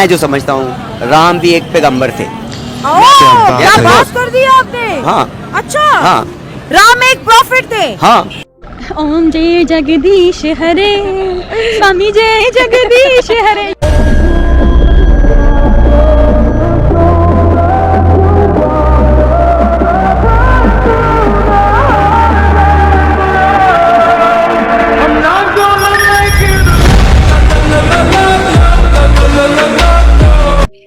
मैं जो समझता हूँ राम भी एक पैगंबर थे। क्या बात कर दी आपने। हाँ अच्छा, हाँ राम एक प्रॉफिट थे। हाँ। ओम जय जगदीश हरे, स्वामी जय जगदीश हरे।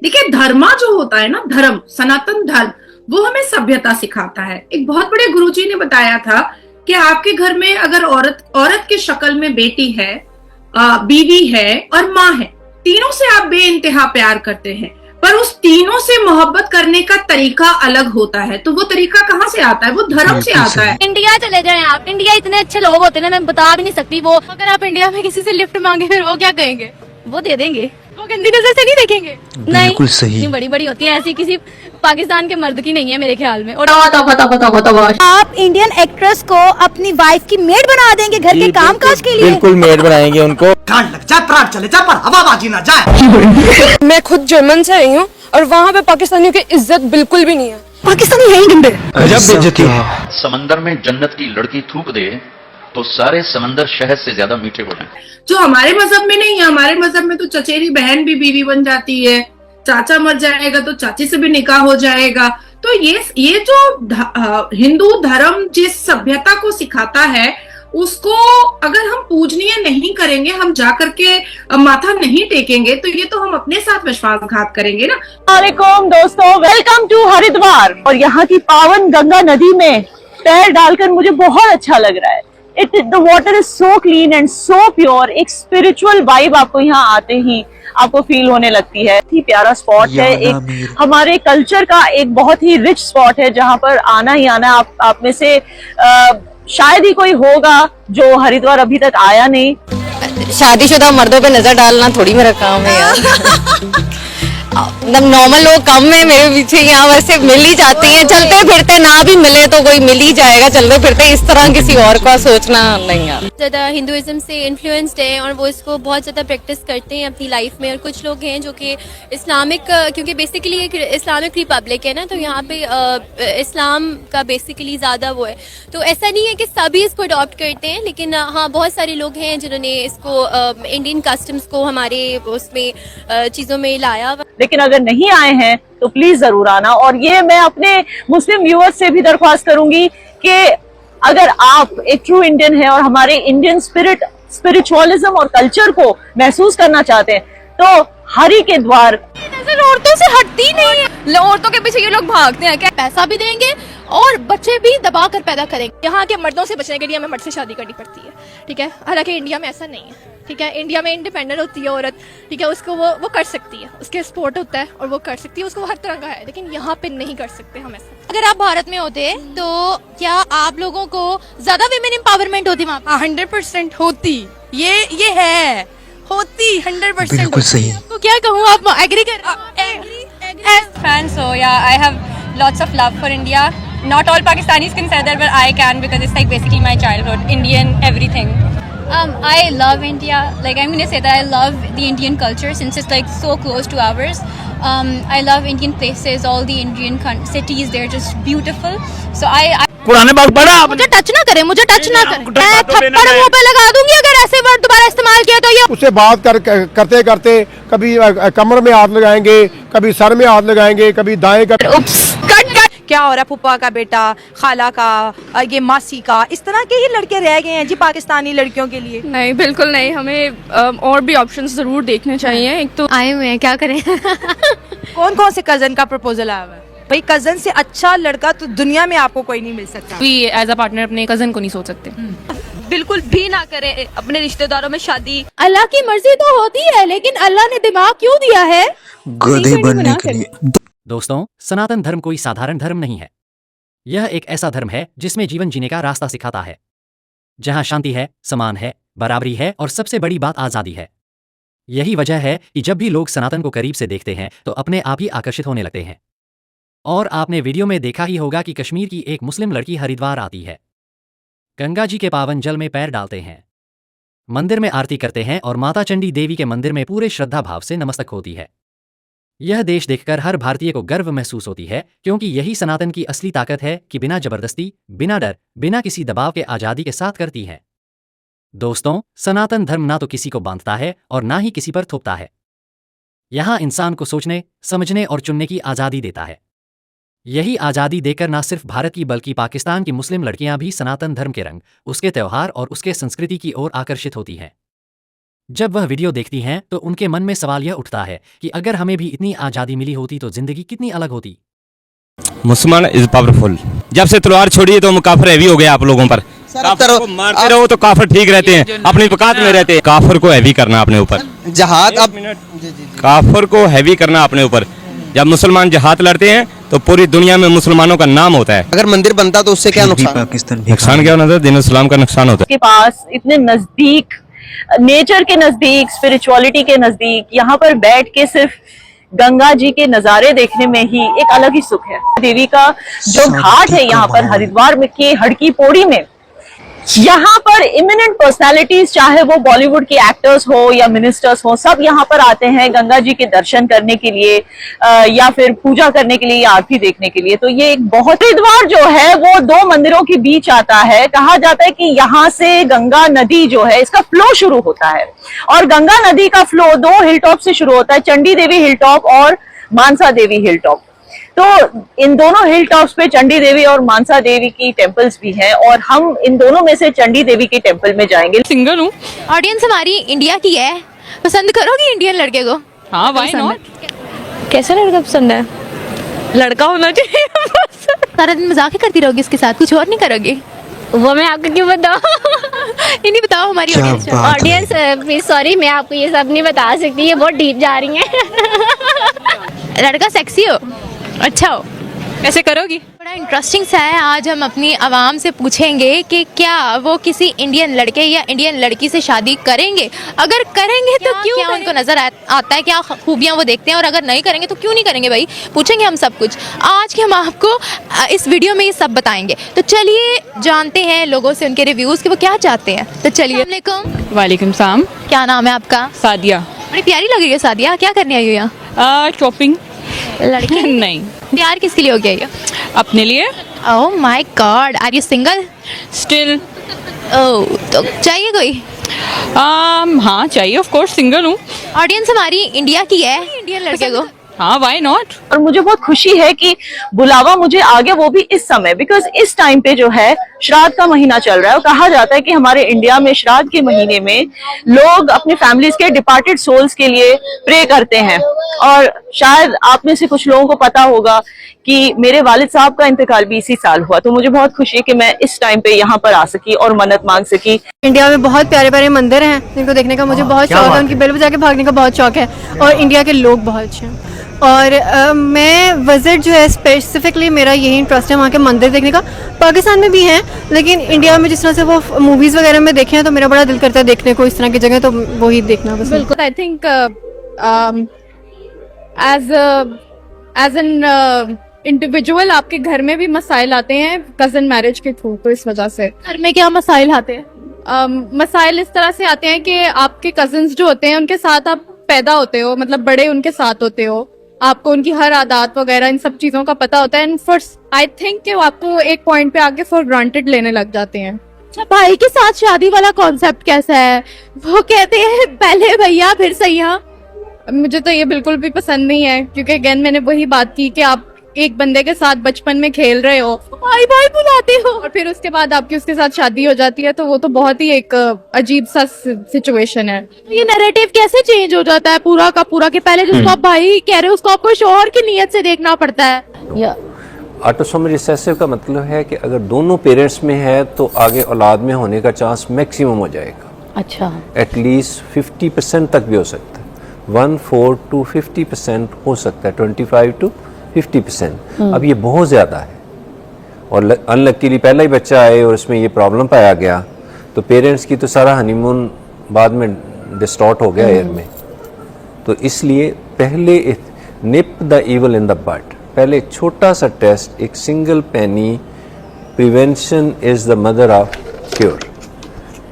देखिए, धर्मा जो होता है ना, धर्म, सनातन धर्म, वो हमें सभ्यता सिखाता है। एक बहुत बड़े गुरुजी ने बताया था कि आपके घर में अगर औरत की शक्ल में बेटी है, बीवी है और माँ है, तीनों से आप बेइंतहा प्यार करते हैं, पर उस तीनों से मोहब्बत करने का तरीका अलग होता है। तो वो तरीका कहाँ से आता है? वो धर्म से आता है। इंडिया चले जाएं आप, इंडिया इतने अच्छे लोग होते हैं ना, मैं बता भी नहीं सकती। वो अगर आप इंडिया में किसी से लिफ्ट मांगे फिर वो क्या कहेंगे? वो दे देंगे, वो गंदी नजर से नहीं देखेंगे। बिल्कुल सही। इतनी बड़ी बड़ी होती है, ऐसी किसी पाकिस्तान के मर्द की नहीं है मेरे ख्याल में। और आप इंडियन एक्ट्रेस को अपनी वाइफ की मेड बना देंगे घर के कामकाज के लिए? बिल्कुल मेड बनाएंगे उनको। कान लग जाए, प्राण चले जाए, पर हवाबाजी ना जाए। मैं खुद जर्मन से आई हूँ और वहाँ पे पाकिस्तानियों की इज्जत बिल्कुल भी नहीं है। पाकिस्तानी है ही गंदे। गजब बेइज्जती है। समंदर में जन्नत की लड़की थूक दे तो सारे समंदर शहद से ज्यादा मीठे हो जाएं। जो हमारे मजहब में नहीं है। हमारे मजहब में तो चचेरी बहन भी बीवी बन जाती है, चाचा मर जाएगा तो चाची से भी निकाह हो जाएगा। तो ये जो हिंदू धर्म जिस सभ्यता को सिखाता है, उसको अगर हम पूजनीय नहीं करेंगे, हम जा करके माथा नहीं टेकेंगे, तो ये तो हम अपने साथ विश्वासघात करेंगे ना। वालेकुम दोस्तों, वेलकम टू हरिद्वार। और यहाँ की पावन गंगा नदी में पैर डालकर मुझे बहुत अच्छा लग रहा है। The water is so clean and so pure. एक स्पिरिचुअल वाइब आपको यहाँ आते ही आपको फील होने लगती है। ही प्यारा स्पॉट है, एक हमारे कल्चर का एक बहुत ही रिच स्पॉट है, जहाँ पर आना ही आना। आप में से शायद ही कोई होगा जो हरिद्वार अभी तक आया नहीं। शादीशुदा मर्दों पे नजर डालना थोड़ी मेरा काम है यार। मतलब नॉर्मल लोग कम है मेरे पीछे, यहाँ वैसे मिल ही जाती हैं। चलते फिरते ना भी मिले तो कोई मिल ही जाएगा चलते फिरते। इस तरह किसी और का सोचना नहीं यार। ज्यादा हिंदुइज्म से इन्फ्लुएंस्ड है और वो इसको बहुत ज्यादा प्रैक्टिस करते हैं अपनी लाइफ में। और कुछ लोग हैं जो कि इस्लामिक, क्योंकि बेसिकली एक इस्लामिक रिपब्लिक है ना, तो यहाँ पे इस्लाम का बेसिकली ज्यादा वो है। तो ऐसा नहीं है कि सभी इसको अडॉप्ट करते हैं, लेकिन हाँ, बहुत सारे लोग हैं जिन्होंने इसको इंडियन कस्टम्स को हमारे उसमें चीजों में लाया। लेकिन अगर नहीं आए हैं तो प्लीज जरूर आना। और ये मैं अपने मुस्लिम व्यूअर्स से भी दरख्वास्त करूंगी कि अगर आप एक ट्रू इंडियन है और हमारे इंडियन स्पिरिचुअलिज्म और कल्चर को महसूस करना चाहते हैं, तो हरि के द्वार। नजर औरतों से हटती नहीं है। औरतों के पीछे ये लोग भागते हैं, क्या पैसा भी देंगे और बच्चे भी दबा कर पैदा करेंगे। यहाँ के मर्दों से बचने के लिए हमें मर्द से शादी करनी पड़ती है, ठीक है। हालांकि इंडिया में ऐसा नहीं है, ठीक है। इंडिया में इंडिपेंडेंट होती है औरत, ठीक है। उसको वो कर सकती है, उसके सपोर्ट होता है और वो कर सकती है, उसको हर तरह का है। लेकिन यहाँ पे नहीं कर सकते हम ऐसा। अगर आप भारत में होते तो क्या आप लोगों को ज्यादा विमेन एम्पावरमेंट होती वहाँ पे? 100% होती। ये है होती 100%। बिल्कुल सही। तो क्या कहूँ, आप एग्री कर? Fan, so yeah, I have lots of love for India. Not all Pakistanis can say that, but I can because it's like basically my childhood, Indian everything. I love India. Like, I'm gonna say that I love the Indian culture since it's like so close to ours. I love Indian places, all the Indian cities. They're just beautiful. So I पुराने बाग बड़ा। मुझे touch ना करे, मुझे touch ना करे। मैं थप्पड़ मुंह पे लगा दूंगी अगर ऐसे वर्ड दोबारा इस्तेमाल किया तो। ये उससे बात करते करते कभी कमर में हाथ लगाएंगे, कभी सर में हाथ लगाएंगे, कभी दाएं का। कट क्या हो रहा है? फूफा का बेटा, खाला का, ये मासी का, इस तरह के ही लड़के रह गए हैं जी पाकिस्तानी लड़कियों के लिए। नहीं, बिल्कुल नहीं। हमें और भी ऑप्शंस जरूर देखने चाहिए। एक तो आए हुए हैं, क्या करें। कौन कौन से कजन का प्रपोजल आया हुआ है? भाई, कजन से अच्छा लड़का तो दुनिया में आपको कोई नहीं मिल सकता। एज अ पार्टनर अपने कजन को नहीं सोच सकते। बिल्कुल भी ना करें अपने रिश्तेदारों में शादी। अल्लाह की मर्जी तो होती है, लेकिन अल्लाह ने दिमाग क्यों दिया है? गधे बनने के लिए। दोस्तों, सनातन धर्म कोई साधारण धर्म नहीं है। यह एक ऐसा धर्म है जिसमें जीवन जीने का रास्ता सिखाता है, जहां शांति है, समान है, बराबरी है और सबसे बड़ी बात आजादी है। यही वजह है कि जब भी लोग सनातन को करीब से देखते हैं तो अपने आप ही आकर्षित होने लगते हैं। और आपने वीडियो में देखा ही होगा कि कश्मीर की एक मुस्लिम लड़की हरिद्वार आती है, गंगा जी के पावन जल में पैर डालते हैं, मंदिर में आरती करते हैं और माता चंडी देवी के मंदिर में पूरे श्रद्धा भाव से नमस्तक होती है। यह देश देखकर हर भारतीय को गर्व महसूस होती है, क्योंकि यही सनातन की असली ताकत है कि बिना जबरदस्ती, बिना डर, बिना किसी दबाव के आजादी के साथ करती है। दोस्तों, सनातन धर्म ना तो किसी को बांधता है और ना ही किसी पर थोपता है। यहां इंसान को सोचने, समझने और चुनने की आजादी देता है। यही आजादी देकर ना सिर्फ भारत की बल्कि पाकिस्तान की मुस्लिम लड़कियां भी सनातन धर्म के रंग, उसके त्योहार और उसके संस्कृति की ओर आकर्षित होती हैं। जब वह वीडियो देखती हैं तो उनके मन में सवाल यह उठता है कि अगर हमें भी इतनी आजादी मिली होती तो जिंदगी कितनी अलग होती। मुसलमान इज पावरफुल। जब से तलवार छोड़ी है तो हम काफिर हैवी हो गए आप लोगों पर। काफिर को मारते रहो तो काफिर ठीक रहते हैं, अपनी औकात में रहते हैं। काफिर को हैवी करना अपने ऊपर, जहाद अब काफिर को हैवी करना अपने ऊपर। जब मुसलमान जहाद लड़ते हैं तो पूरी दुनिया में मुसलमानों का नाम होता है। अगर मंदिर बनता तो उससे क्या नुकसान? नुकसान क्या होता है? दीन इस्लाम का नुकसान होता है। के पास इतने नजदीक, नेचर के नजदीक, स्पिरिचुअलिटी के नजदीक, यहाँ पर बैठ के सिर्फ गंगा जी के नजारे देखने में ही एक अलग ही सुख है। देवी का जो घाट है यहाँ पर हरिद्वार में के हड़की पौड़ी में, यहाँ पर इमिनेंट पर्सनालिटीज, चाहे वो बॉलीवुड के एक्टर्स हो या मिनिस्टर्स हो, सब यहाँ पर आते हैं गंगा जी के दर्शन करने के लिए या फिर पूजा करने के लिए या आरती देखने के लिए। तो ये एक बहुत, हरिद्वार जो है वो दो मंदिरों के बीच आता है। कहा जाता है कि यहाँ से गंगा नदी जो है इसका फ्लो शुरू होता है, और गंगा नदी का फ्लो दो हिल टॉप से शुरू होता है, चंडी देवी हिल टॉप और मानसा देवी हिल टॉप। तो इन दोनों हिल टॉप्स पे चंडी देवी और मानसा देवी की टेम्पल्स भी हैं, और हम इन दोनों में से चंडी देवी के टेम्पल में जाएंगे। सिंगल हूँ। ऑडियंस हमारी इंडिया की है, पसंद करोगी इंडियन लड़के को? हाँ, व्हाई नॉट। कैसा लड़का पसंद है? लड़का होना चाहिए। सारा दिन मजाक ही करती रहोगी इसके साथ, कुछ और नहीं करोगी? वो मैं आपको क्यों बताऊं? नहीं बताओ, हमारी ऑडियंस प्लीज सॉरी, मैं आपको ये सब नहीं बता सकती, ये बहुत डीप जा रही है। लड़का सेक्सी हो, अच्छा हो, ऐसे करोगी? बड़ा इंटरेस्टिंग सा है। आज हम अपनी आवाम से पूछेंगे कि क्या वो किसी इंडियन लड़के या इंडियन लड़की से शादी करेंगे। अगर करेंगे तो क्यों, क्या उनको नजर आता है, क्या खूबियां वो देखते हैं, और अगर नहीं करेंगे तो क्यों नहीं करेंगे भाई, पूछेंगे हम सब कुछ। आज के हम आपको इस वीडियो में ये सब बताएंगे। तो चलिए जानते हैं लोगों से उनके रिव्यूज कि वो क्या चाहते हैं। तो चलिए। अस्सलाम वालेकुम सलाम। क्या नाम है आपका? सादिया। बड़ी प्यारी लग रही है सादिया, क्या करने आई हो यहाँ? शॉपिंग। लड़की नहीं। प्यार किसके लिए हो गया ये? अपने लिए। Oh my God, are you single? Still. Oh, तो चाहिए कोई? हाँ चाहिए, ऑफ कोर्स, सिंगल हूँ। ऑडियंस हमारी इंडिया की है, इंडियन लड़के को। हाँ, व्हाई नॉट। और मुझे बहुत खुशी है कि बुलावा मुझे आ गया, वो भी इस समय, बिकॉज इस टाइम पे जो है श्राद्ध का महीना चल रहा है। और कहा जाता है कि हमारे इंडिया में श्राद्ध के महीने में लोग अपने फैमिलीज के डिपार्टेड सोल्स के लिए प्रे करते हैं। और शायद आप में से कुछ लोगों को पता होगा कि मेरे वालिद साहब का इंतकाल भी इसी साल हुआ। तो मुझे बहुत खुशी है कि मैं इस टाइम पे यहाँ पर आ सकी और मन्नत मांग सकी। इंडिया में बहुत प्यारे प्यारे मंदिर हैं जिनको देखने का मुझे बहुत शौक है, उनकी बेल बजा के भागने का बहुत शौक है, और इंडिया के लोग बहुत अच्छे हैं। और मैं विजिट जो है स्पेसिफिकली मेरा यही इंटरेस्ट है वहाँ के मंदिर देखने का। पाकिस्तान में भी हैं, लेकिन इंडिया में जिस तरह से वो मूवीज़ वगैरह में देखे हैं तो मेरा बड़ा दिल करता है देखने को इस तरह की जगह, तो वही देखना बस। बिल्कुल। I think as an individual आपके घर में भी मसाइल आते हैं कजन मैरिज के थ्रू, तो इस वजह से। घर में क्या मसाइल आते हैं? मसाइल इस तरह से आते हैं कि आपके कजन्स जो होते हैं उनके साथ आप पैदा होते हो, मतलब बड़े उनके साथ होते हो, आपको उनकी हर आदत वगैरह इन सब चीजों का पता होता है। एंड फॉर आई थिंक कि वो आपको एक पॉइंट पे आके फॉर ग्रांटेड लेने लग जाते हैं। अच्छा, भाई के साथ शादी वाला कॉन्सेप्ट कैसा है? वो कहते हैं पहले भैया फिर सैया। मुझे तो ये बिल्कुल भी पसंद नहीं है, क्योंकि अगेन मैंने वही बात की कि आप एक बंदे के साथ बचपन में खेल रहे हो, भाई भाई बुलाते हो, और फिर उसके बाद आपकी उसके साथ शादी हो जाती है, तो वो तो बहुत ही एक अजीब सा सिचुएशन है। ये नैरेटिव कैसे चेंज हो जाता है पूरा का पूरा, कि पहले जिसको आप भाई कह रहे हो उसको आपको शौहर की नियत से देखना पड़ता है? या ऑटोसोमल रिसेसिव का मतलब है कि अगर दोनों पेरेंट्स में है तो आगे औलाद में होने का चांस मैक्सिमम हो जाएगा। अच्छा, एटलीस्ट 50% तक भी हो सकता है, 1/4 to 50% हो सकता है, 25 to 50%। अब ये बहुत ज़्यादा है, और अनलकीली पहला ही बच्चा आए और इसमें ये प्रॉब्लम पाया गया तो पेरेंट्स की तो सारा हनीमून बाद में डिस्टॉर्ट हो गया एयर में। तो इसलिए पहले nip the evil in the bud, पहले एक छोटा सा टेस्ट, एक single penny, prevention is the mother of cure.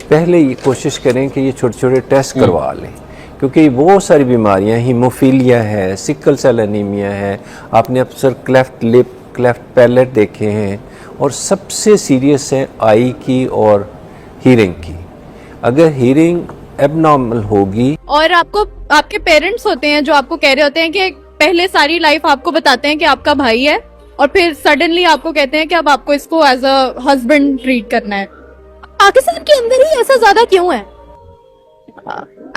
पहले ये कोशिश करें कि ये छोटे छोटे टेस्ट करवा लें। क्योंकि बहुत सारी बीमारियां, हीमोफीलिया है, सिकल सेल एनीमिया है, आपने अक्सर क्लेफ्ट लिप, क्लेफ्ट पैलेट देखे हैं, और सबसे सीरियस है आई की और हीयरिंग की। अगर हीयरिंग एबनॉर्मल होगी, और आपको आपके पेरेंट्स होते हैं जो आपको कह रहे होते हैं कि पहले सारी लाइफ आपको बताते हैं कि आपका भाई है, और फिर सडनली आपको कहते हैं कि अब आपको इसको एज अ हस्बैंड ट्रीट करना है। पाकिस्तान के अंदर ही ऐसा ज्यादा क्यों है?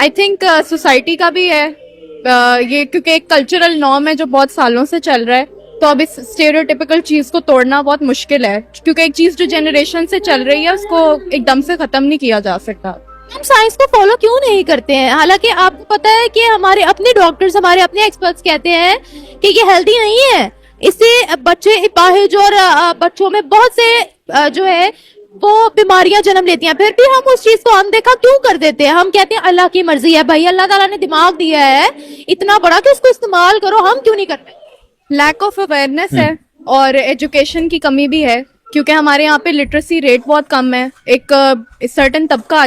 आई थिंक सोसाइटी का भी है, ये क्योंकि एक कल्चरल नॉर्म है जो बहुत सालों से चल रहा है, तो अब इस स्टेरियोटिपिकल चीज को तोड़ना बहुत मुश्किल है, क्योंकि एक चीज जो जनरेशन से चल रही है उसको एकदम से खत्म नहीं किया जा सकता। हम साइंस को फॉलो क्यों नहीं करते हैं? हालांकि आपको पता है कि हमारे अपने डॉक्टर्स, हमारे अपने एक्सपर्ट्स कहते हैं कि ये हेल्दी नहीं है, इससे बच्चे अपाहिज और बच्चों में बहुत से जो है वो बीमारियां जन्म लेती हैं। फिर भी हम उस चीज को अनदेखा क्यों कर देते हैं? हम कहते हैं अल्लाह की मर्जी है, भाई अल्लाह ताला ने दिमाग दिया है इतना बड़ा कि उसको इस्तेमाल करो, हम क्यों नहीं करते? लैक ऑफ अवेयरनेस है और एजुकेशन की कमी भी है, क्योंकि हमारे यहाँ पे लिटरेसी रेट बहुत कम है। एक सर्टेन तबका